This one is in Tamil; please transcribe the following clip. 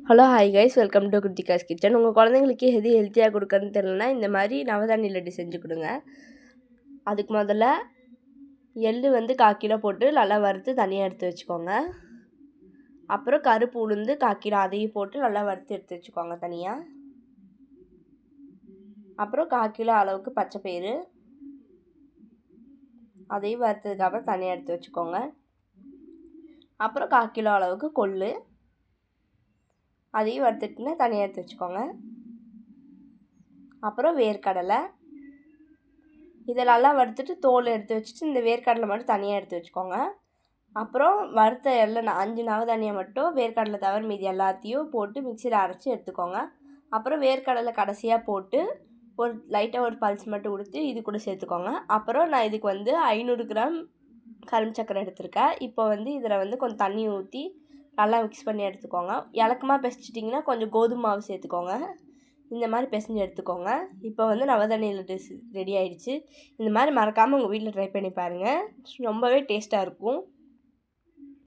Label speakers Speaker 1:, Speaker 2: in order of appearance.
Speaker 1: Hello hi guys, welcome to Kiruthika's kitchen. உங்கள் குழந்தைங்களுக்கு எது ஹெல்த்தியாக கொடுக்கறதுன்னு தெரியலனா இந்த மாதிரி நவதானிய லட்டு செஞ்சு கொடுங்க. அதுக்கு முதல்ல எள்ளு 1/4 கிலோ போட்டு நல்லா வறுத்து தனியாக எடுத்து வச்சுக்கோங்க. அப்புறம் கருப்பு உளுந்து 1/4 கிலோ அதையும் போட்டு நல்லா வறுத்து எடுத்து வச்சுக்கோங்க தனியாக. அப்புறம் 1/4 கிலோ அளவுக்கு பச்சை பயிறு அதையும் வறுத்ததுக்கப்புறம் தனியாக எடுத்து வச்சுக்கோங்க. அப்புறம் 1/4 கிலோ அளவுக்கு கொள்ளு அதையும் வறுத்துட்டுன்னு தனியாக எடுத்து வச்சுக்கோங்க. அப்புறம் வேர்க்கடலை இதை நல்லா வறுத்துட்டு தோல் எடுத்து வச்சுட்டு இந்த வேர்க்கடலை மட்டும் தனியாக எடுத்து வச்சுக்கோங்க. அப்புறம் வறுத்த எல்லாம் 5 நவதானியம் மட்டும் வேர்க்கடலை தவிர மீதி எல்லாத்தையும் போட்டு மிக்சியில் அரைச்சி எடுத்துக்கோங்க. அப்புறம் வேர்க்கடலை கடைசியாக போட்டு லைட்டாக ஒரு பல்ஸ் மட்டும் கொடுத்து இது கூட சேர்த்துக்கோங்க. அப்புறம் நான் இதுக்கு 500 கிராம் கரும்பு சக்கரை எடுத்திருக்கேன். இப்போ இதில் கொஞ்சம் தண்ணி ஊற்றி நல்லா மிக்ஸ் பண்ணி எடுத்துக்கோங்க. இலக்கமாக பிசைச்சிட்டிங்கன்னா கொஞ்சம் கோதுமை மாவு சேர்த்துக்கோங்க. இந்த மாதிரி பிசைஞ்சு எடுத்துக்கோங்க. இப்போ நவதானிய லட்டு ரெடி ஆகிடுச்சு. இந்த மாதிரி மறக்காமல் உங்கள் வீட்டில் ட்ரை பண்ணி பாருங்கள். ரொம்பவே டேஸ்ட்டாக இருக்கும்.